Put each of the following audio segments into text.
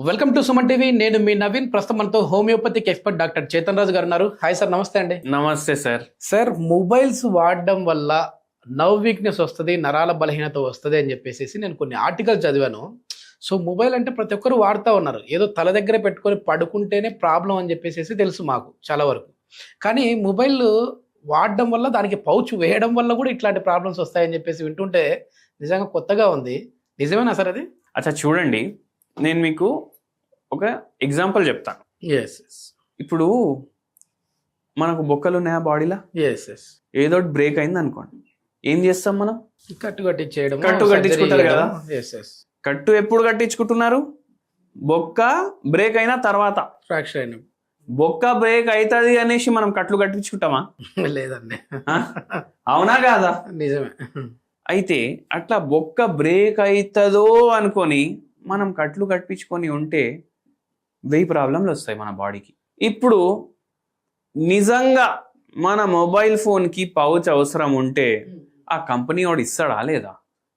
Welcome to Suman TV. నేను మీ నవీన్. ప్రస్తుతం మనతో హోమియోపతిక్ ఎక్స్పర్ట్ డాక్టర్ చేతన్ రాజు గారు ఉన్నారు. హాయ్ సార్, నమస్తే అండి. నమస్తే సార్. సార్, మొబైల్స్ వాడడం వల్ల నర్వ్ వీక్నెస్ వస్తుంది, నరాల బలహీనత వస్తుంది అని చెప్పేసి నేను కొన్ని ఆర్టికల్స్ చదివాను. సో మొబైల్ అంటే ప్రతి ఒక్కరు వాడుతూ ఉన్నారు. ఏదో తల దగ్గర పెట్టుకొని పడుకుంటేనే ప్రాబ్లం అని చెప్పేసి తెలుసు మాకు చాలా వరకు. కానీ మొబైల్ వాడడం వల్ల, దానికి పౌచ్ వేయడం వల్ల కూడా ఇట్లాంటి ప్రాబ్లమ్స్ వస్తాయని చెప్పేసి వింటుంటే నిజంగా కొత్తగా ఉంది. నిజమేనా సార్ అది? అచ్చా చూడండి, నేను మీకు ఒక ఎగ్జాంపుల్ చెప్తాను. Yes yes. ఇప్పుడు మనకు బొక్కలు ఉన్నాయా బాడీలో? Yes yes. ఏదో బ్రేక్ అయింది అనుకోండి, ఏం చేస్తాం మనం? కట్టు కట్టించేయడం. కట్టు కట్టించుకుంటారు కదా. Yes yes. కట్టు ఎప్పుడు కట్టించుకుంటున్నారు? బొక్క బ్రేక్ అయిన తర్వాత. ఫ్రాక్చర్ అయిన బొక్క బ్రేక్ అవుతుంది అనేసి మనం కట్లు కట్టించుకుంటామా? లేదండి. అవునా కాదా? నిజమే. అయితే అట్లా బొక్క బ్రేక్ అవుతుందో అనుకొని మనం కట్లు కట్టించుకొని ఉంటే 1000 ప్రాబ్లంలు వస్తాయి మన బాడీకి. ఇప్పుడు నిజంగా మన మొబైల్ ఫోన్కి పౌచ్ అవసరం ఉంటే ఆ కంపెనీ వాడు ఇస్తాడా లేదా?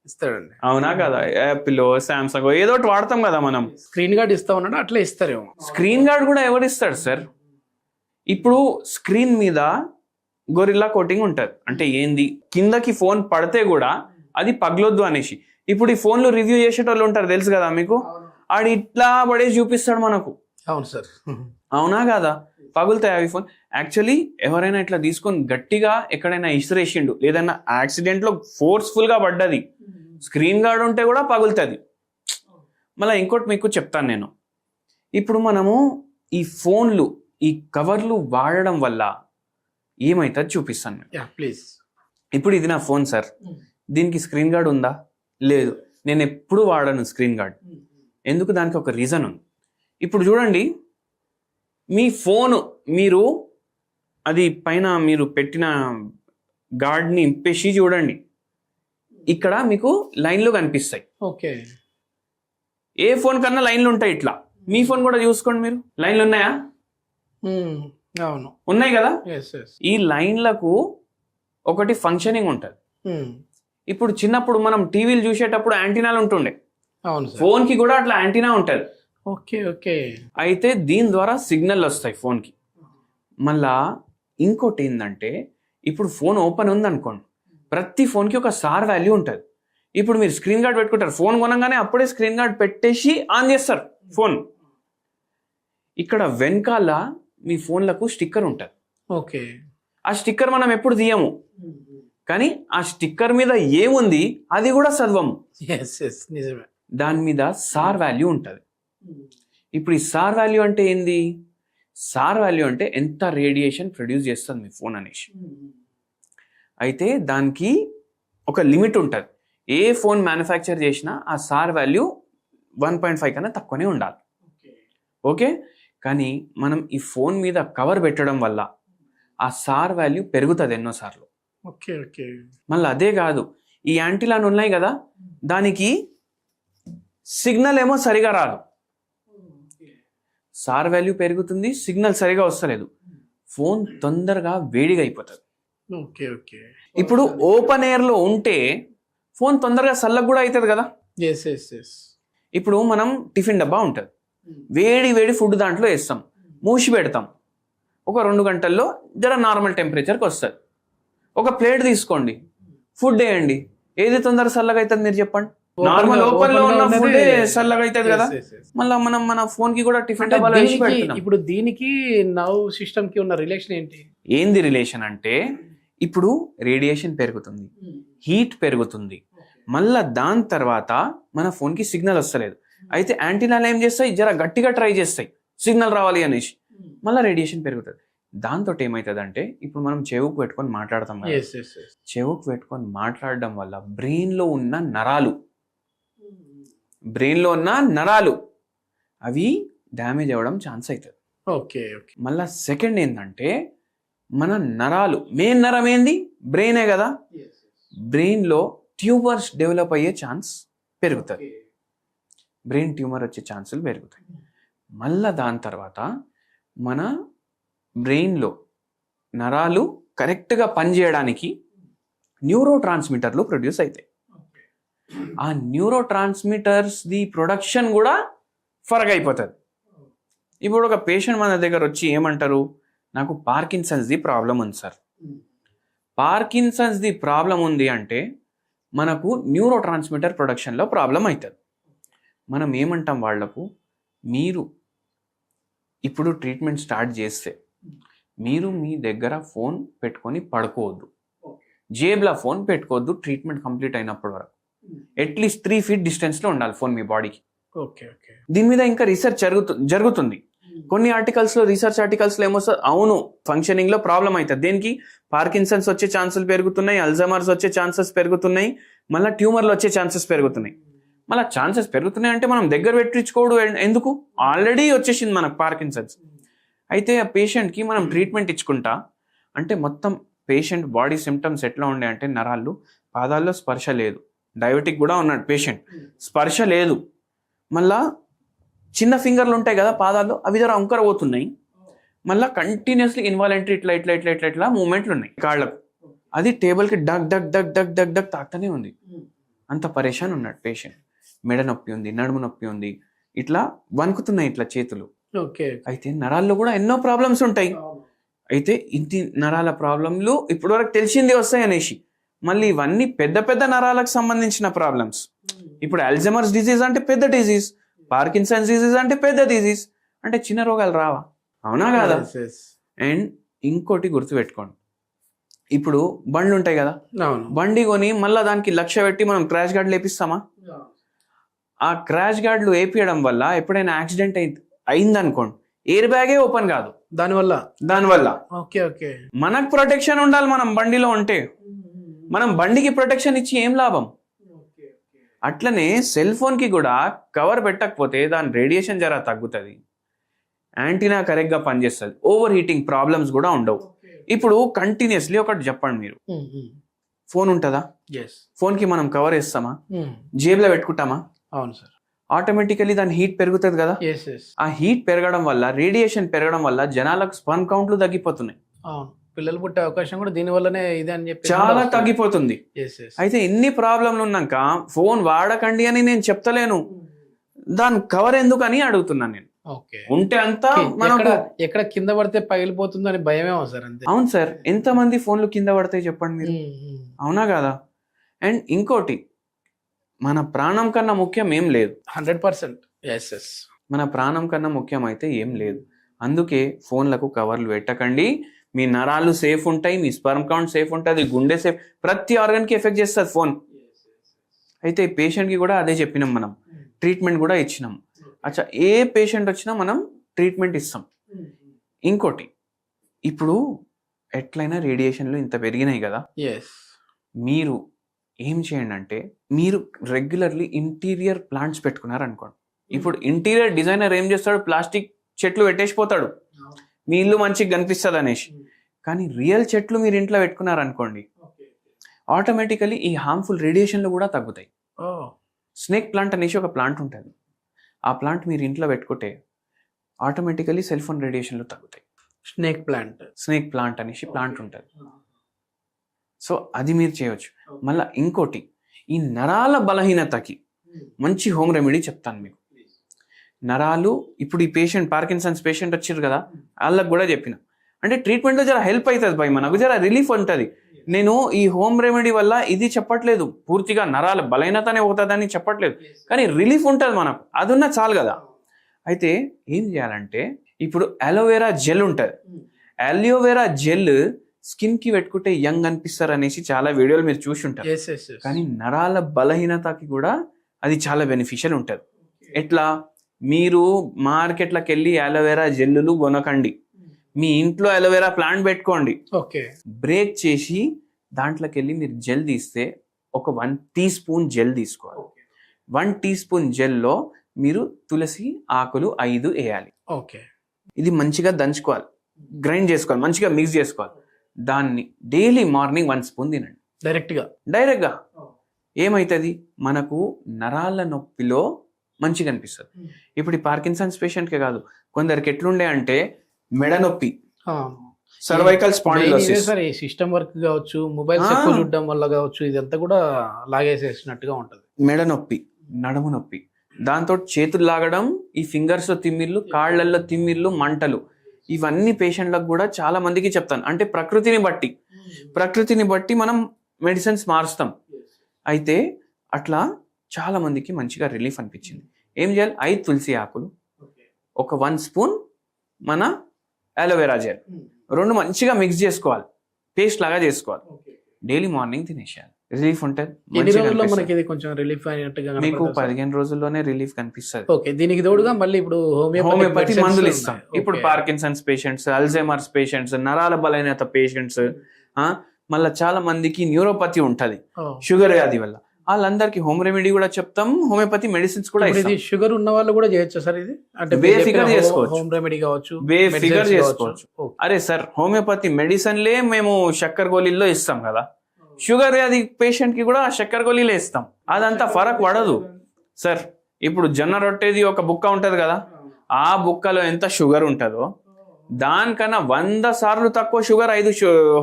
ఇస్తాడండి. అవునా కదా? యాపిల్, శాంసంగ్ ఏదో ఒకటి వాడతాం కదా మనం. స్క్రీన్ గార్డ్ ఇస్తా ఉన్నాడు, అట్లా ఇస్తారేమో. స్క్రీన్ గార్డ్ కూడా ఎవరు ఇస్తాడు సార్? ఇప్పుడు స్క్రీన్ మీద గొరిల్లా కోటింగ్ ఉంటుంది. అంటే ఏంది, కిందకి ఫోన్ పడితే కూడా అది పగలొద్దు అనేసి. ఇప్పుడు ఈ ఫోన్లు రివ్యూ చేసేటోళ్ళు ఉంటారు, తెలుసు కదా మీకు. ఆడు ఇట్లా పడేసి చూపిస్తాడు మనకు. అవును సార్. అవునా కదా? పగులుతాయి అవి ఫోన్. యాక్చువల్లీ ఎవరైనా ఇట్లా తీసుకొని గట్టిగా ఎక్కడైనా ఇసిరేసిండు, ఏదైనా యాక్సిడెంట్లో ఫోర్స్ఫుల్గా పడ్డది, స్క్రీన్ గార్డ్ ఉంటే కూడా పగులుతుంది. మళ్ళీ ఇంకోటి మీకు చెప్తాను నేను. ఇప్పుడు మనము ఈ ఫోన్లు, ఈ కవర్లు వాడడం వల్ల ఏమవుతుంది చూపిస్తాను ప్లీజ్. ఇప్పుడు ఇది నా ఫోన్ సార్, దీనికి స్క్రీన్ గార్డ్ ఉందా? లేదు. నేను ఎప్పుడు వాడను స్క్రీన్ గార్డ్. ఎందుకు? దానికి ఒక రీజన్ ఉంది. ఇప్పుడు చూడండి, మీ ఫోను మీరు అది పైన మీరు పెట్టిన గార్డ్ని ఇంపేసి చూడండి, ఇక్కడ మీకు లైన్లు కనిపిస్తాయి. ఓకే. ఏ ఫోన్ కన్నా లైన్లు ఉంటాయి. ఇట్లా మీ ఫోన్ కూడా చూసుకోండి, మీరు లైన్లు ఉన్నాయా? అవును, ఉన్నాయి కదా. Yes yes. ఈ లైన్లకు ఒకటి ఫంక్షనింగ్ ఉంటుంది. ఇప్పుడు చిన్నప్పుడు మనం టీవీలు చూసేటప్పుడు యాంటీనాలు ఉంటుండే. అవును సార్. ఫోన్ కి కూడా అట్లా యాంటీనా ఉంటుంది. Okay okay. అయితే దీని ద్వారా సిగ్నల్ వస్తాయి ఫోన్ కి. మళ్ళా ఇంకోటి ఏంటంటే, ఇప్పుడు ఫోన్ ఓపెన్ ఉంది అనుకోండి, ప్రతి ఫోన్ కి ఒక సార్ వాల్యూ ఉంటుంది. ఇప్పుడు మీరు స్క్రీన్ గార్డ్ పెట్టుకుంటారు, ఫోన్ కొనగానే అప్పుడే స్క్రీన్ గార్డ్ పెట్టేసి ఆన్ చేస్తారు ఫోన్. ఇక్కడ వెనకాల మీ ఫోన్లకు స్టిక్కర్ ఉంటుంది. ఓకే. ఆ స్టిక్కర్ మనం ఎప్పుడు తీయము, కానీ ఆ స్టిక్కర్ మీద ఏముంది అది కూడా చదవము. ఎస్ ఎస్, నిజమే. దాని మీద సార్ వాల్యూ ఉంటుంది. ఇప్పుడు ఈ సార్ వాల్యూ అంటే ఏంది? సార్ వాల్యూ అంటే ఎంత రేడియేషన్ ప్రొడ్యూస్ చేస్తుంది మీ ఫోన్ అనేసి. అయితే దానికి ఒక లిమిట్ ఉంటుంది. ఏ ఫోన్ మ్యానుఫ్యాక్చర్ చేసినా ఆ సార్ వాల్యూ 1.5 కన్నా తక్కువనే ఉండాలి. ఓకే. కానీ మనం ఈ ఫోన్ మీద కవర్ పెట్టడం వల్ల ఆ సార్ వాల్యూ పెరుగుతుంది ఎన్నోసార్లు. Okay okay. మళ్ళీ అదే కాదు, ఈ యాంటీలాన్ ఉన్నాయి కదా, దానికి సిగ్నల్ ఏమో సరిగా రాదు. సార్ వాల్యూ పెరుగుతుంది, సిగ్నల్ సరిగా వస్తలేదు, ఫోన్ తొందరగా వేడిగా అయిపోతుంది. Okay okay. ఇప్పుడు ఓపెన్ ఎయిర్లో ఉంటే ఫోన్ తొందరగా చల్లగా కూడా అవుతుంది కదా. Yes yes yes. ఇప్పుడు మనం టిఫిన్ డబ్బా ఉంటుంది, వేడి వేడి ఫుడ్ దాంట్లో వేస్తాం, మూసి పెడతాం, ఒక 2 గంటల్లో జర నార్మల్ టెంపరేచర్కి వస్తుంది. ఒక ప్లేట్ తీసుకోండి, ఫుడ్ వేయండి, ఏది తొందరగా చల్లగా అవుతుంది మీరు చెప్పండి? నార్మల్ ఓపెన్ లో ఉన్న ఫుడ్ చల్లగా అవుతుంది కదా. మళ్ళీ మనం మన ఫోన్ కి కూడా టిఫిన్ డబ్బాలో వేసి పెడుతున్నాం. ఇప్పుడు దీనికి నర్వ్ సిస్టమ్ కి ఉన్న రిలేషన్ ఏంటి? ఏంది రిలేషన్ అంటే, ఇప్పుడు రేడియేషన్ పెరుగుతుంది, హీట్ పెరుగుతుంది, మళ్ళా దాని తర్వాత మన ఫోన్ కి సిగ్నల్ వస్తలేదు. అయితే యాంటీనాలు ఏం చేస్తాయి, జర గట్టిగా ట్రై చేస్తాయి సిగ్నల్ రావాలి అనేసి, మళ్ళీ రేడియేషన్ పెరుగుతుంది. దాంతో ఏమవుతుంది అంటే, ఇప్పుడు మనం చెవుకు పెట్టుకొని మాట్లాడతాం కదా, చెవుకు పెట్టుకొని మాట్లాడడం వల్ల బ్రెయిన్ లో ఉన్న నరాలు అవి డ్యామేజ్ అవ్వడం ఛాన్స్ అవుతుంది. Okay okay. మళ్ళా సెకండ్ ఏంటంటే, మన నరాలు, మెయిన్ నరం ఏంది? బ్రెయినే కదా. బ్రెయిన్ లో ట్యూమర్స్ డెవలప్ అయ్యే ఛాన్స్ పెరుగుతుంది, బ్రెయిన్ ట్యూమర్ వచ్చే ఛాన్సులు పెరుగుతాయి. మళ్ళా దాని తర్వాత మన బ్రెయిన్లో నరాలు కరెక్ట్గా పనిచేయడానికి న్యూరో ట్రాన్స్మిటర్లు ప్రొడ్యూస్ అవుతాయి. ఆ న్యూరో ట్రాన్స్మిటర్స్ ది ప్రొడక్షన్ కూడా ఫరక్ అయిపోతుంది. ఇప్పుడు ఒక పేషెంట్ మన దగ్గర వచ్చి ఏమంటారు, నాకు పార్కిన్సన్స్ది ప్రాబ్లం ఉంది సార్. పార్కిన్సన్స్ది ప్రాబ్లం ఉంది అంటే మనకు న్యూరో ట్రాన్స్మిటర్ ప్రొడక్షన్లో ప్రాబ్లం అవుతుంది. మనం ఏమంటాం వాళ్లకు, మీరు ఇప్పుడు ట్రీట్మెంట్ స్టార్ట్ చేస్తే మీరు మీ దగ్గర ఫోన్ పెట్టుకొని పడుకోవద్దు, జేబులో ఫోన్ పెట్టుకోవద్దు ట్రీట్మెంట్ కంప్లీట్ అయినప్పటి వరకు. అట్లీస్ట్ 3 feet డిస్టెన్స్లో ఉండాలి ఫోన్ మీ బాడీకి. Okay okay. దీని మీద ఇంకా రీసెర్చ్ జరుగుతుంది. కొన్ని ఆర్టికల్స్లో, రీసెర్చ్ ఆర్టికల్స్లో ఏమొస్తుంది, అవును ఫంక్షనింగ్లో ప్రాబ్లం అవుతుంది. దేనికి, పార్కిన్సన్స్ వచ్చే ఛాన్సెస్ పెరుగుతున్నాయి, అల్జైమర్స్ వచ్చే ఛాన్సెస్ పెరుగుతున్నాయి, మళ్ళీ ట్యూమర్లు వచ్చే ఛాన్సెస్ పెరుగుతున్నాయి. మళ్ళీ ఛాన్సెస్ పెరుగుతున్నాయి అంటే మనం దగ్గర పెట్టించుకోవడం ఎందుకు, ఆల్రెడీ వచ్చేసింది మనకు పార్కిన్సన్స్. అయితే ఆ పేషెంట్కి మనం ట్రీట్మెంట్ ఇచ్చుకుంటా అంటే మొత్తం పేషెంట్ బాడీ సిమ్టమ్స్ ఎట్లా ఉండే అంటే, నరాలు, పాదాల్లో స్పర్శ లేదు, డయాబెటిక్ కూడా ఉన్నాడు పేషెంట్, స్పర్శ లేదు, మళ్ళా చిన్న ఫింగర్లు ఉంటాయి కదా పాదాల్లో, అవి జర అంకర పోతున్నాయి, మళ్ళీ కంటిన్యూస్లీ ఇన్వాలంటరీ ఇట్లా ఇట్లా ఇట్లా ఇట్లా ఇట్లా మూమెంట్లు ఉన్నాయి కాళ్ళకు, అది టేబుల్కి డగ్ డగ్ డగ్ డగ్ డగ్ డగ్ తాకుతూనే ఉంది. అంత పరేషాన్ ఉన్నాడు పేషెంట్. మెడ నొప్పి ఉంది, నడుము నొప్పి ఉంది, ఇట్లా వణుకుతున్నాయి ఇట్లా చేతులు. ఓకే. అయితే నరాల్లో కూడా ఎన్నో ప్రాబ్లమ్స్ ఉంటాయి. అయితే ఇంటి నరాల ప్రాబ్లంలు ఇప్పటి వరకు తెలిసిందే వస్తాయి అనేసి, మళ్ళీ ఇవన్నీ పెద్ద పెద్ద నరాలకు సంబంధించిన ప్రాబ్లమ్స్. ఇప్పుడు అల్జైమర్స్ డిజీజ్ అంటే పెద్ద డిజీజ్, పార్కిన్సన్స్ డిజీజ్ అంటే పెద్ద డిజీజ్, అంటే చిన్న రోగాలు రావా? అవునా కాదా? అండ్ ఇంకోటి గుర్తుపెట్టుకోండి, ఇప్పుడు బండ్లు ఉంటాయి కదా, బండి కొని మళ్ళీ దానికి 1,00,000 పెట్టి మనం క్రాష్ గార్డులు వేపిస్తామా? ఆ క్రాష్ గార్డులు వేపియడం వల్ల ఎప్పుడైనా యాక్సిడెంట్ అయిందనుకోండి, ఎయిర్ బ్యాగే ఓపెన్ కాదు దానివల్ల. Okay okay. మనకు ప్రొటెక్షన్ ఉండాలి. మనం బండిలో ఉంటే మనం బండికి ప్రొటెక్షన్ ఇచ్చి ఏం లాభం? అట్లనే సెల్ ఫోన్ కి కూడా కవర్ పెట్టకపోతే దాని రేడియేషన్ జర తగ్గుతుంది, యాంటీనా కరెక్ట్ గా పనిచేస్తుంది, ఓవర్ హీటింగ్ ప్రాబ్లమ్స్ కూడా ఉండవు. ఇప్పుడు కంటిన్యూస్లీ ఒకటి చెప్పండి, మీరు ఫోన్ ఉంటుందా, ఫోన్ కి మనం కవర్ వేస్తామా, జేబులో పెట్టుకుంటామా? అవును సార్. ఆటోమేటికలీ దాని హీట్ పెరుగుతుంది కదా. ఆ హీట్ పెరగడం వల్ల, రేడియేషన్ పెరగడం వల్ల జనాలకు స్పర్మ్ కౌంట్లు తగ్గిపోతున్నాయి. పిల్లలు పుట్టే అవకాశం కూడా దీని వల్లనే ఇది అని చెప్పి చాలా తగ్గిపోతుంది. అయితే ఎన్ని ప్రాబ్లంలు ఉన్నాక ఫోన్ వాడకండి అని నేను చెప్తలేను, దాని కవర్ ఎందుకు అని అడుగుతున్నాను నేను. ఉంటే అంతా ఎక్కడ కింద పడితే పగిలిపోతుంది అని భయమేమో సార్, అంతే. అవును సార్, ఎంత మంది ఫోన్లు కింద పడతాయి చెప్పండి మీరు, అవునా కదా? అండ్ ఇంకోటి, మన ప్రాణం కన్నా ముఖ్యం ఏం లేదు. 100%. మన ప్రాణం కన్నా ముఖ్యం అయితే ఏం లేదు. అందుకే ఫోన్లకు కవర్లు పెట్టకండి. మీ నరాలు సేఫ్ ఉంటాయి, మీ స్పర్మ్ కౌంట్ సేఫ్ ఉంటుంది, గుండె సేఫ్, ప్రతి ఆర్గన్కి ఎఫెక్ట్ చేస్తుంది ఫోన్. అయితే పేషెంట్కి కూడా అదే చెప్పినాం, మనం ట్రీట్మెంట్ కూడా ఇచ్చినాం. అచ్చా, ఏ పేషెంట్ వచ్చినా మనం ట్రీట్మెంట్ ఇస్తాం. ఇంకోటి, ఇప్పుడు ఎట్లయినా రేడియేషన్లు ఇంత పెరిగినాయి కదా, మీరు ఏం చేయండి అంటే, మీరు రెగ్యులర్లీ ఇంటీరియర్ ప్లాంట్స్ పెట్టుకున్నారు అనుకోండి. ఇప్పుడు ఇంటీరియర్ డిజైనర్ ఏం చేస్తాడు, ప్లాస్టిక్ చెట్లు పెట్టేసిపోతాడు మీ ఇల్లు మంచిగా కనిపిస్తుంది అనేసి. కానీ రియల్ చెట్లు మీరు ఇంట్లో పెట్టుకున్నారు అనుకోండి, ఆటోమేటికలీ ఈ హార్మ్ఫుల్ రేడియేషన్లు కూడా తగ్గుతాయి. స్నేక్ ప్లాంట్ అనేసి ఒక ప్లాంట్ ఉంటుంది, ఆ ప్లాంట్ మీరు ఇంట్లో పెట్టుకుంటే ఆటోమేటికలీ సెల్ ఫోన్ రేడియేషన్లు తగ్గుతాయి. స్నేక్ ప్లాంట్ అనేసి ప్లాంట్ ఉంటుంది. సో అది మీరు చేయవచ్చు. మళ్ళీ ఇంకోటి, ఈ నరాల బలహీనతకి మంచి హోమ్ రెమెడీ చెప్తాను మీకు. నరాలు, ఇప్పుడు ఈ పేషెంట్ పార్కిన్సన్స్ పేషెంట్ వచ్చారు కదా, వాళ్ళకి కూడా చెప్పిన, అంటే ట్రీట్మెంట్లో జర హెల్ప్ అవుతుంది భయ్, మనకు జర రిలీఫ్ ఉంటుంది. నేను ఈ హోమ్ రెమెడీ వల్ల ఇది చెప్పట్లేదు, పూర్తిగా నరాల బలహీనతనే అవుతుందని చెప్పట్లేదు, కానీ రిలీఫ్ ఉంటుంది మనకు, అది ఉన్న చాలు కదా. అయితే ఏం చేయాలంటే, ఇప్పుడు అలోవెరా జెల్ ఉంటుంది, అలోవెరా జెల్ స్కిన్ కి పెట్టుకుంటే యంగ్ అనిపిస్తారు అనేసి చాలా వీడియోలు మీరు చూసి ఉంటారు. కానీ నరాల బలహీనతకి కూడా అది చాలా బెనిఫిషియల్ ఉంటుంది. ఎట్లా, మీరు మార్కెట్లకు వెళ్ళి అలోవెరా జెల్లులు కొనకండి, మీ ఇంట్లో అలోవెరా ప్లాంట్ పెట్టుకోండి. బ్రేక్ చేసి దాంట్లోకి వెళ్ళి మీరు జెల్ తీస్తే ఒక 1 teaspoon జెల్ తీసుకోవాలి. 1 teaspoon జెల్లో మీరు తులసి ఆకులు 5 వేయాలి. ఇది మంచిగా దంచుకోవాలి, గ్రైండ్ చేసుకోవాలి, మంచిగా మిక్స్ చేసుకోవాలి. దాన్ని డైలీ మార్నింగ్ 1 spoon తినండి డైరెక్ట్గా. ఏమవుతుంది, మనకు నరాల నొప్పిలో మంచిగా అనిపిస్తుంది. ఇప్పుడు ఈ పార్కిన్సన్స్ పేషెంట్కే కాదు, కొందరికి ఎట్లుండే అంటే మెడ నొప్పి, సర్వైకల్ స్పాండిలోసిస్, సిస్టమ్ వర్క్ కావచ్చు, మొబైల్స్ ఎక్కువ చూడడం వల్ల కావచ్చు, ఇదంతా కూడా లాగేసేసినట్టుగా ఉంటుంది. మెడ నొప్పి, నడుము నొప్పి, దాంతో చేతులు లాగడం, ఈ ఫింగర్స్ లో తిమ్మిర్లు, కాళ్ళల్లో తిమ్మిర్లు, మంటలు, ఇవన్నీ పేషెంట్లకు కూడా చాలా మందికి చెప్తాను. అంటే ప్రకృతిని బట్టి మనం మెడిసిన్స్ మారుస్తాం. అయితే అట్లా చాలా మందికి మంచిగా రిలీఫ్ అనిపించింది. ఏం చేయాలి? 5 తులసి ఆకులు, ఒక 1 స్పూన్ మన అలోవెరా జెల్, 2 మంచిగా మిక్స్ చేసుకోవాలి, పేస్ట్ లాగా చేసుకోవాలి. Daily morning తినేసేయాలి. రిలీఫ్ ఉంటుంది. ఎన్ని రోజుల్లో మనకి ఇది కొంచెం రిలీఫ్ అయినట్టుగా మీకు 15 రోజుల్లోనే రిలీఫ్ కనిపిస్తుంది. ఓకే, దీనికి తోడుగా మళ్ళీ ఇప్పుడు హోమియోపతి మందులు ఇస్తాం. ఇప్పుడు పార్కిన్సన్స్ పేషెంట్స్, అల్జైమర్స్ పేషెంట్స్, నరాల బలహీనత పేషెంట్స్, మళ్ళీ చాలా మందికి న్యూరోపతి ఉంటది షుగర్ వ్యాధి వల్ల, వాళ్ళందరికి హోమ్ రెమెడీ కూడా చెప్తాం, హోమియోపతి మెడిసిన్స్ కూడా ఇస్తాం. షుగర్ ఉన్న వాళ్ళు కూడా చేయొచ్చు సార్ ఇది? అంటే బేఫిగర్ చేసుకోవచ్చు, హోమ్ రెమెడీ కావచ్చు, బేఫిగర్ చేసుకోవచ్చు. అరే సార్, హోమియోపతి మెడిసిన్లే మేము చక్కెర గోళీల్లో ఇస్తాం కదా, షుగర్ వ్యాధి పేషెంట్ కి కూడా చక్కెర గోళీలే ఇస్తాం. అదంతా ఫరక్ పడదు సార్. ఇప్పుడు జొన్న రొట్టెది ఒక బుక్క ఉంటది కదా, ఆ బుక్కలో ఎంత షుగర్ ఉంటుందో దానికన్నా 100 సార్లు తక్కువ షుగర్ 5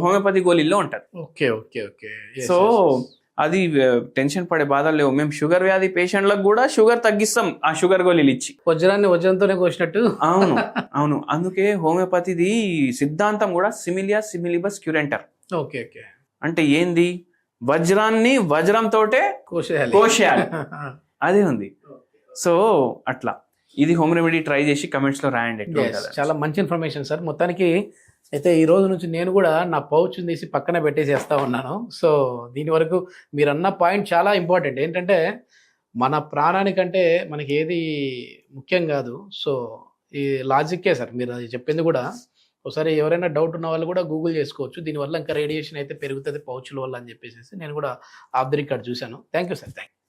హోమియోపతి గోళీల్లో ఉంటది. Okay okay okay. సో అది టెన్షన్ పడే బాధలు లేవు. మేము షుగర్ వ్యాధి పేషెంట్లకు కూడా షుగర్ తగ్గిస్తాం ఆ షుగర్ గోళీలు ఇచ్చి. వజ్రాన్ని వజ్రంతోనే కోసినట్టు. అవును. అందుకే హోమియోపతిది సిద్ధాంతం కూడా సిమిలియా సిమిలిబస్ క్యూరెంటర్. Okay okay. అంటే ఏంది? వజ్రాన్ని వజ్రంతోటే కోసేయాలి, అదే ఉంది. సో అట్లా ఇది హోమ్ రెమెడీ ట్రై చేసి కమెంట్స్ లో రాయండి. చాలా మంచి ఇన్ఫర్మేషన్ సార్. మొత్తానికి అయితే ఈ రోజు నుంచి నేను కూడా నా పౌచ్ తీసి పక్కన పెట్టేసేస్తా ఉన్నాను. సో దీని వరకు మీరు అన్న పాయింట్ చాలా ఇంపార్టెంట్. ఏంటంటే మన ప్రాణానికంటే మనకి ఏది ముఖ్యం కాదు. సో ఈ లాజిక్కే సార్ మీరు అది చెప్పింది కూడా. ఒకసారి ఎవరైనా డౌట్ ఉన్న వాళ్ళు కూడా గూగుల్ చేసుకోవచ్చు. దీనివల్ల ఇంకా రేడియేషన్ అయితే పెరుగుతుంది పౌచ్ల వల్ల అని చెప్పేసి నేను కూడా ఆఫ్ ది రికార్డ్ చూశాను. Thank you sir. Thank you.